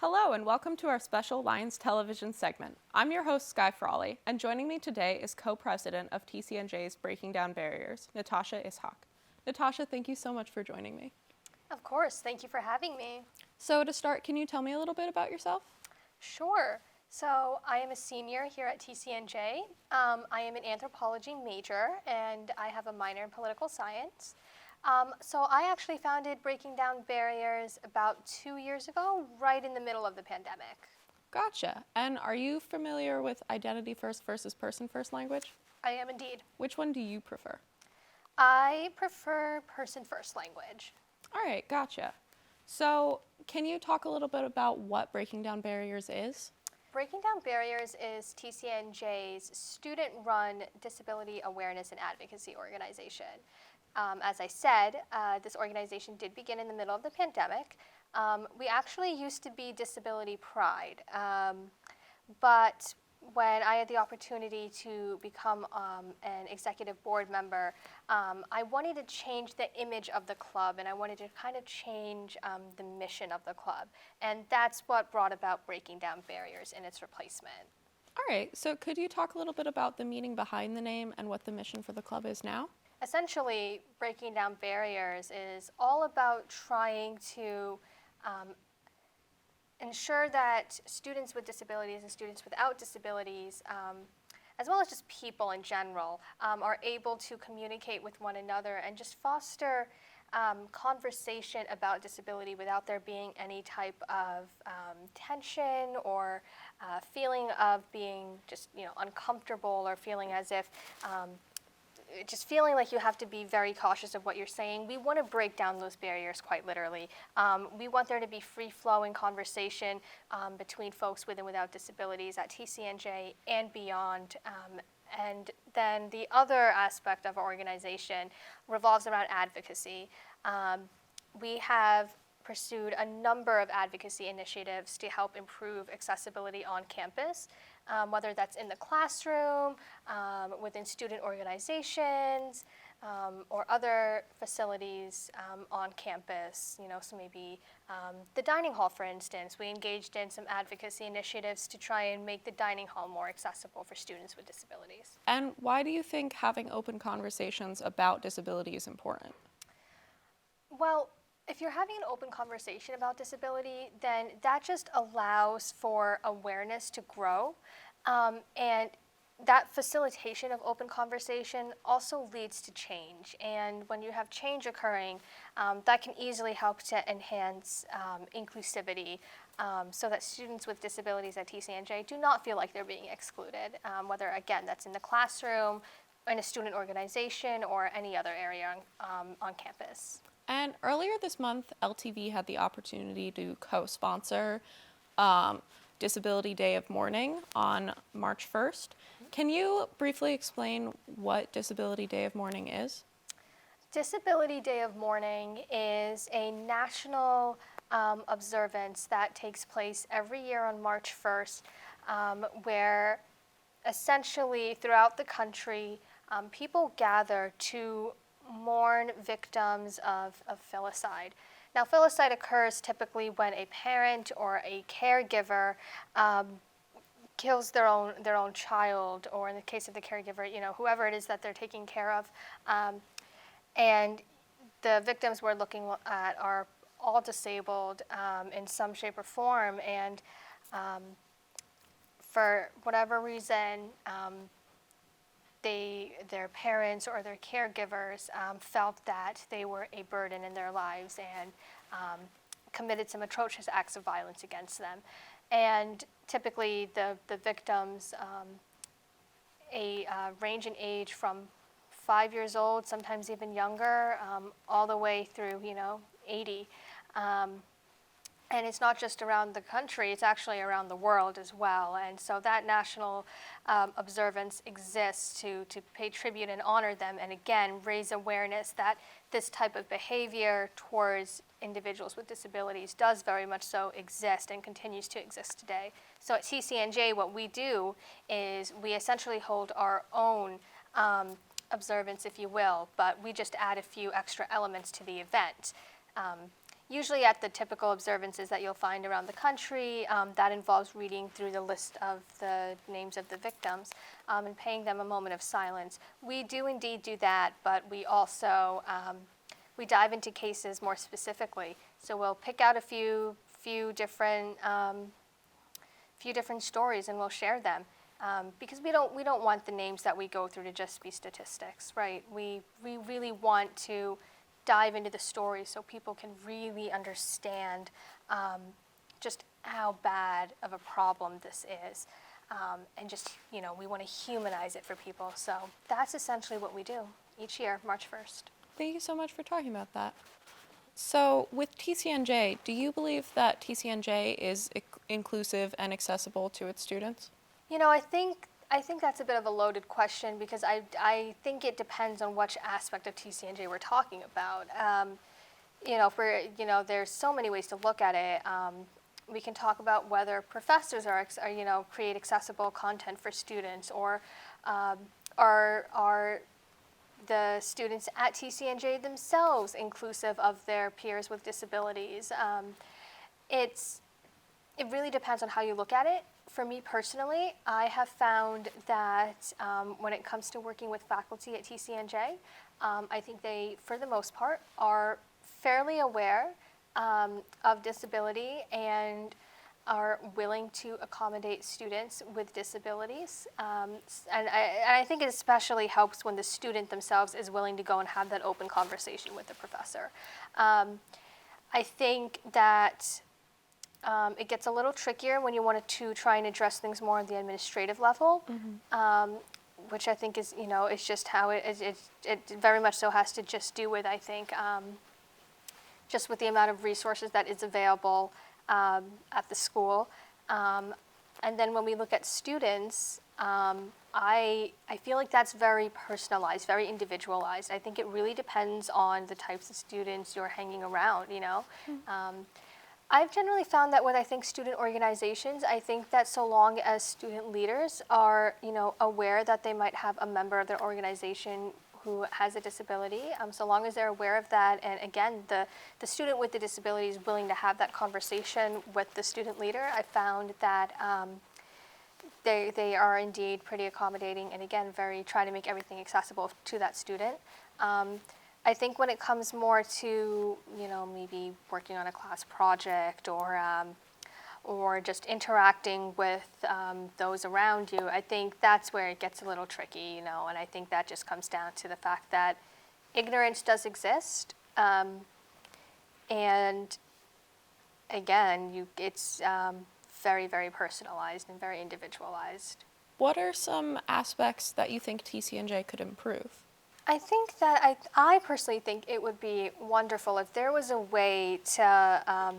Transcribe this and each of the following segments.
Hello and welcome to our special Lions television segment. I'm your host, Sky Frawley, and joining me today is co-president of TCNJ's Breaking Down Barriers, Natasha Ishaq. Natasha, thank you so much for joining me. Of course, thank you for having me. So to start, can you tell me a little bit about yourself? Sure. So I am a senior here at TCNJ. I am an anthropology major and I have a minor in political science. So I actually founded Breaking Down Barriers about 2 years ago, right in the middle of the pandemic. Gotcha. And are you familiar with identity first versus person first language? I am indeed. Which one do you prefer? I prefer person first language. All right, gotcha. So can you talk a little bit about what Breaking Down Barriers is? Breaking Down Barriers is TCNJ's student-run disability awareness and advocacy organization. As I said, this organization did begin in the middle of the pandemic. We actually used to be Disability Pride, but when I had the opportunity to become an executive board member, I wanted to change the image of the club and I wanted to kind of change the mission of the club. And that's what brought about Breaking Down Barriers in its replacement. All right, so could you talk a little bit about the meaning behind the name and what the mission for the club is now? Essentially, Breaking Down Barriers is all about trying to ensure that students with disabilities and students without disabilities, as well as just people in general, are able to communicate with one another and just foster conversation about disability without there being any type of tension or feeling of being just uncomfortable or feeling as if just feeling like you have to be very cautious of what you're saying. We want to break down those barriers quite literally. We want there to be free-flowing conversation between folks with and without disabilities at TCNJ and beyond. And then the other aspect of our organization revolves around advocacy. We have pursued a number of advocacy initiatives to help improve accessibility on campus, whether that's in the classroom, within student organizations, or other facilities on campus. So maybe the dining hall, for instance. We engaged in some advocacy initiatives to try and make the dining hall more accessible for students with disabilities. And why do you think having open conversations about disability is important? Well, if you're having an open conversation about disability, then that just allows for awareness to grow. And that facilitation of open conversation also leads to change. And when you have change occurring, that can easily help to enhance inclusivity so that students with disabilities at TCNJ do not feel like they're being excluded, whether, again, that's in the classroom, in a student organization, or any other area on campus. And earlier this month, LTV had the opportunity to co-sponsor Disability Day of Mourning on March 1st. Can you briefly explain what Disability Day of Mourning is? Disability Day of Mourning is a national observance that takes place every year on March 1st, where essentially throughout the country, people gather to mourn victims of filicide. Now, filicide occurs typically when a parent or a caregiver kills their own child, or in the case of the caregiver, whoever it is that they're taking care of. And the victims we're looking at are all disabled in some shape or form, and for whatever reason, their parents or their caregivers felt that they were a burden in their lives and committed some atrocious acts of violence against them. And typically the victims range in age from 5 years old, sometimes even younger, all the way through 80. And it's not just around the country, it's actually around the world as well. And so that national observance exists to pay tribute and honor them, and again, raise awareness that this type of behavior towards individuals with disabilities does very much so exist and continues to exist today. So at TCNJ, what we do is we essentially hold our own observance, if you will, but we just add a few extra elements to the event. usually at the typical observances that you'll find around the country. That involves reading through the list of the names of the victims and paying them a moment of silence. We do indeed do that, but we also we dive into cases more specifically. So we'll pick out a few different stories and we'll share them. Because we don't want the names that we go through to just be statistics, right? We really want to dive into the story so people can really understand just how bad of a problem this is, and just we want to humanize it for people. So that's essentially what we do each year, March 1st. Thank you so much for talking about that. So, with TCNJ, do you believe that TCNJ is inclusive and accessible to its students? I think that's a bit of a loaded question because I think it depends on which aspect of TCNJ we're talking about. There's so many ways to look at it. We can talk about whether professors are create accessible content for students, or are the students at TCNJ themselves inclusive of their peers with disabilities. It really depends on how you look at it. For me personally, I have found that when it comes to working with faculty at TCNJ, I think they, for the most part, are fairly aware of disability and are willing to accommodate students with disabilities. And I think it especially helps when the student themselves is willing to go and have that open conversation with the professor. I think that it gets a little trickier when you want to try and address things more on the administrative level, which I think is, it's just how it very much so has to just do with, I think, just with the amount of resources that is available at the school. And then when we look at students, I feel like that's very personalized, very individualized. I think it really depends on the types of students you're hanging around, I've generally found that with, I think, student organizations, I think that so long as student leaders are, aware that they might have a member of their organization who has a disability, so long as they're aware of that, and again, the student with the disability is willing to have that conversation with the student leader, I found that they are indeed pretty accommodating, and again, try to make everything accessible to that student. I think when it comes more to, maybe working on a class project or just interacting with those around you, I think that's where it gets a little tricky, and I think that just comes down to the fact that ignorance does exist, and again, it's very, very personalized and very individualized. What are some aspects that you think TCNJ could improve? I think that I personally think it would be wonderful if there was a way to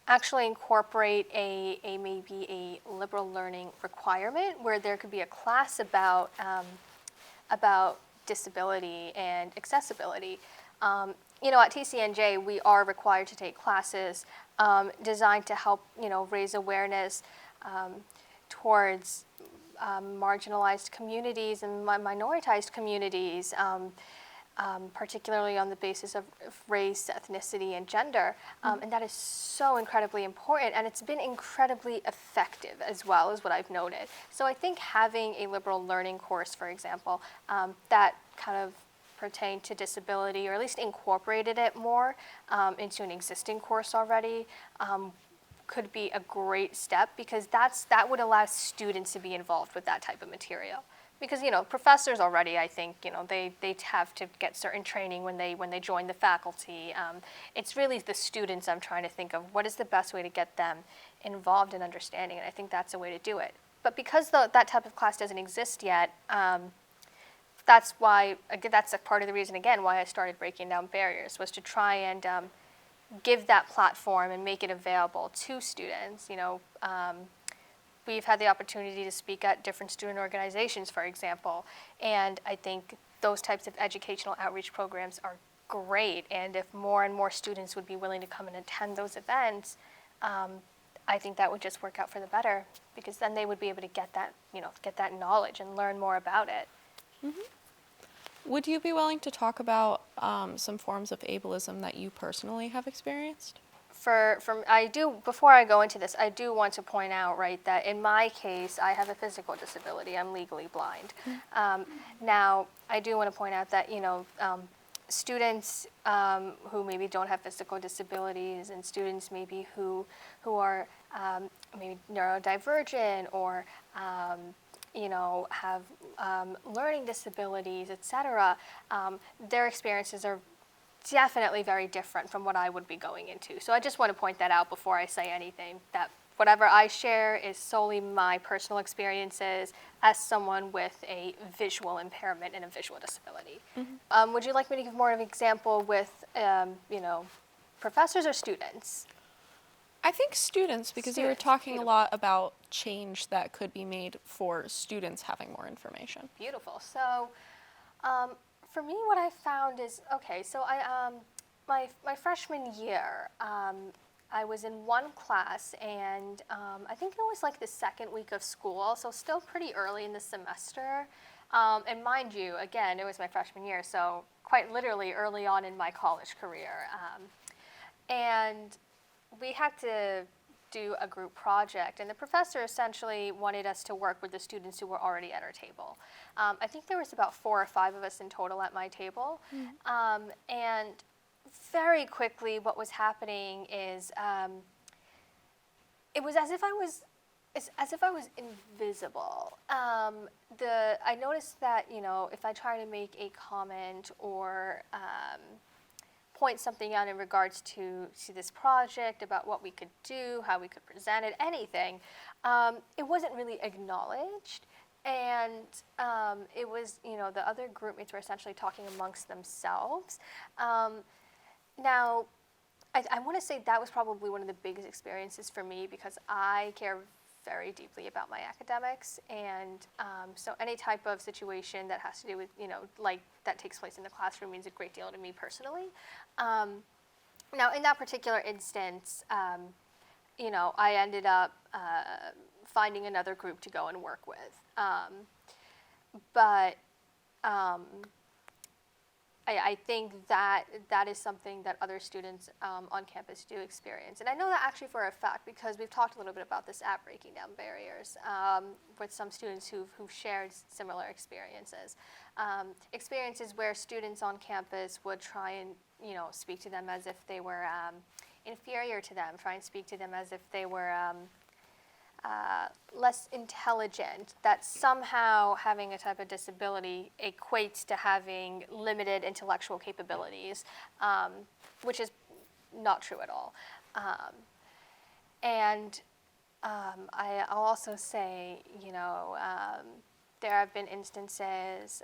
actually incorporate maybe a liberal learning requirement where there could be a class about disability and accessibility. At TCNJ, we are required to take classes designed to help, raise awareness towards marginalized communities and minoritized communities, particularly on the basis of race, ethnicity, and gender. And that is so incredibly important, and it's been incredibly effective as well, is what I've noted. So I think having a liberal learning course, for example, that kind of pertained to disability, or at least incorporated it more into an existing course already, could be a great step, because that would allow students to be involved with that type of material. Because professors already, I think, they have to get certain training when they join the faculty. It's really the students I'm trying to think of what is the best way to get them involved in understanding, and I think that's a way to do it. But because that type of class doesn't exist yet, that's a part of the reason, again, why I started breaking down barriers, was to try and give that platform and make it available to students. We've had the opportunity to speak at different student organizations, for example, and I think those types of educational outreach programs are great, and if more and more students would be willing to come and attend those events, I think that would just work out for the better, because then they would be able to get that knowledge and learn more about it. Mm-hmm. Would you be willing to talk about some forms of ableism that you personally have experienced? before I go into this, I do want to point out, right, that in my case, I have a physical disability. I'm legally blind. Now, I do want to point out that, students who maybe don't have physical disabilities and students maybe who are maybe neurodivergent or have learning disabilities, etc. Their experiences are definitely very different from what I would be going into. So I just want to point that out before I say anything, that whatever I share is solely my personal experiences as someone with a visual impairment and a visual disability. Would you like me to give more of an example with, professors or students? I think students, because you were Students, talking beautiful. a lot about change that could be made for students having more information. Beautiful. So, for me, what I found is okay. So my freshman year, I was in one class, and I think it was like the second week of school, so still pretty early in the semester. And mind you, again, it was my freshman year, so quite literally early on in my college career. And we had to do a group project, and the professor essentially wanted us to work with the students who were already at our table. I think there was about 4 or 5 of us in total at my table, and very quickly what was happening is it was as if I was invisible. I noticed that if I try to make a comment or point something out in regards to this project about what we could do, how we could present it, anything, it wasn't really acknowledged. And it was, the other group mates were essentially talking amongst themselves. Now, I want to say that was probably one of the biggest experiences for me because I care very deeply about my academics, and so any type of situation that has to do with, like that takes place in the classroom means a great deal to me personally. Now, in that particular instance, I ended up finding another group to go and work with. But I think that is something that other students on campus do experience. And I know that actually for a fact because we've talked a little bit about this at Breaking Down Barriers with some students who've shared similar experiences. Experiences where students on campus would try and, speak to them as if they were inferior to them, try and speak to them as if they were less intelligent, that somehow having a type of disability equates to having limited intellectual capabilities, which is not true at all. I'll also say, there have been instances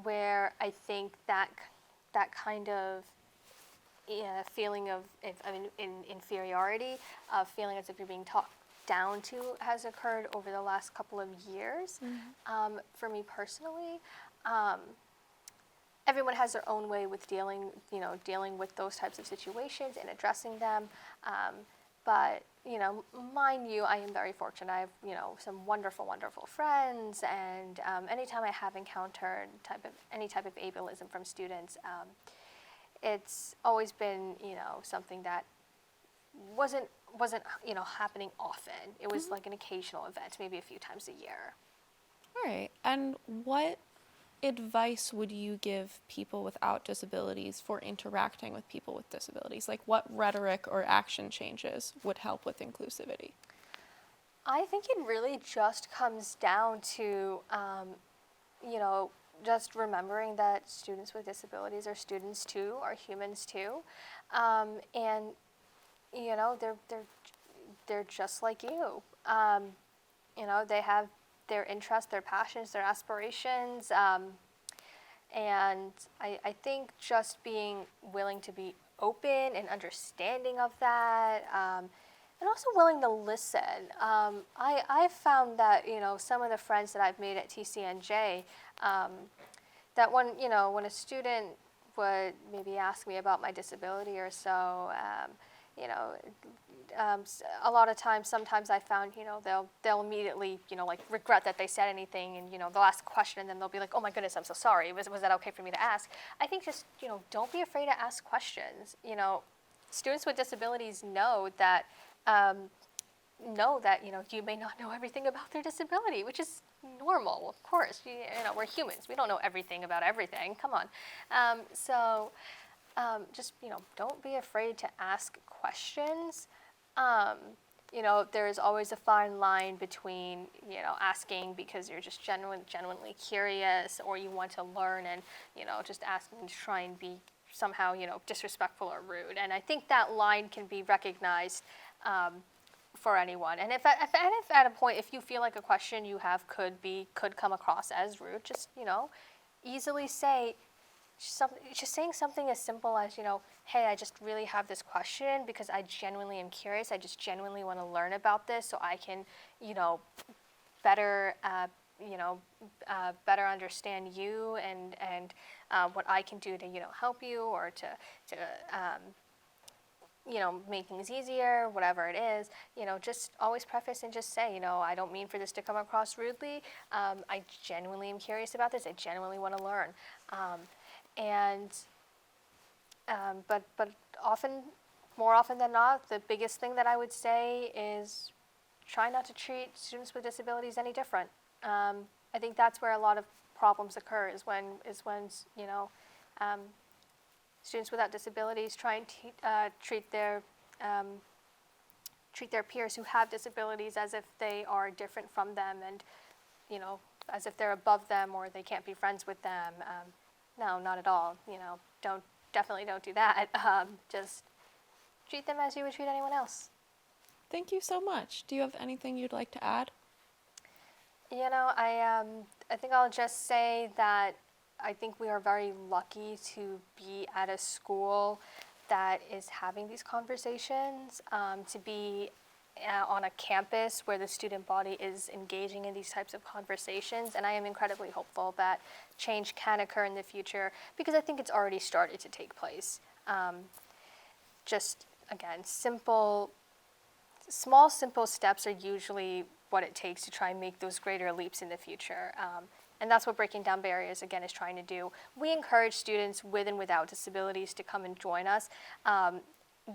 where I think that kind of feeling of inferiority, feeling as if you're being talked down to has occurred over the last couple of years. For me personally, everyone has their own way with dealing with those types of situations and addressing them. But mind you, I am very fortunate. I have some wonderful, wonderful friends, and anytime I have encountered any type of ableism from students, it's always been something that wasn't happening often. It was like an occasional event, maybe a few times a year. All right. And what advice would you give people without disabilities for interacting with people with disabilities? Like what rhetoric or action changes would help with inclusivity? I think it really just comes down to, just remembering that students with disabilities are students too, are humans too, and they're just like you. They have their interests, their passions, their aspirations, and I think just being willing to be open and understanding of that, and also willing to listen. I've found that some of the friends that I've made at TCNJ, that when a student would maybe ask me about my disability or so, a lot of times, sometimes I found, they'll immediately, like regret that they said anything, and they'll ask a question, and then they'll be like, "Oh my goodness, I'm so sorry. Was that okay for me to ask?" I think just don't be afraid to ask questions. students with disabilities know that you may not know everything about their disability, which is normal, of course. We're humans. We don't know everything about everything. Come on. Just don't be afraid to ask questions. There is always a fine line between asking because you're just genuinely curious, or you want to learn, and just asking to try and be somehow disrespectful or rude. And I think that line can be recognized for anyone. And if at a point, if you feel like a question you have could come across as rude, just easily say just saying something as simple as hey, I just really have this question because I genuinely am curious. I just genuinely want to learn about this so I can better better understand you and what I can do to help you, or to make things easier, whatever it is, just always preface and just say, I don't mean for this to come across rudely. I genuinely am curious about this. I genuinely want to learn. But more often than not, the biggest thing that I would say is try not to treat students with disabilities any different. I think that's where a lot of problems occur, is when students without disabilities try and treat their peers who have disabilities as if they are different from them, and as if they're above them or they can't be friends with them. No, not at all. Definitely don't do that. Just treat them as you would treat anyone else. Thank you so much. Do you have anything you'd like to add? I think I'll just say that I think we are very lucky to be at a school that is having these conversations, to be on a campus where the student body is engaging in these types of conversations. And I am incredibly hopeful that change can occur in the future, because I think it's already started to take place. Just, again, simple steps are usually what it takes to try and make those greater leaps in the future. And that's what Breaking Down Barriers, again, is trying to do. We encourage students with and without disabilities to come and join us.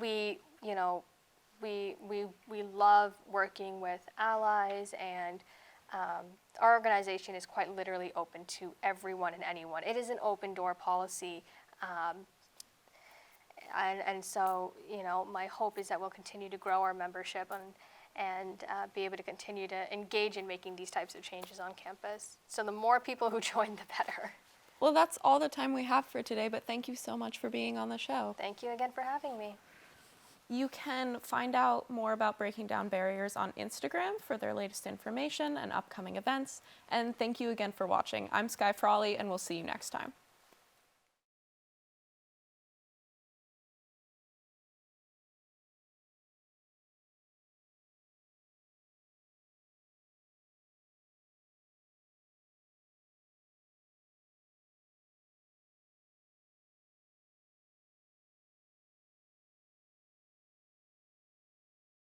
We love working with allies, and our organization is quite literally open to everyone and anyone. It is an open door policy. And so, my hope is that we'll continue to grow our membership and be able to continue to engage in making these types of changes on campus. So the more people who join, the better. Well, that's all the time we have for today, but thank you so much for being on the show. Thank you again for having me. You can find out more about Breaking Down Barriers on Instagram for their latest information and upcoming events. And thank you again for watching. I'm Sky Frawley, and we'll see you next time.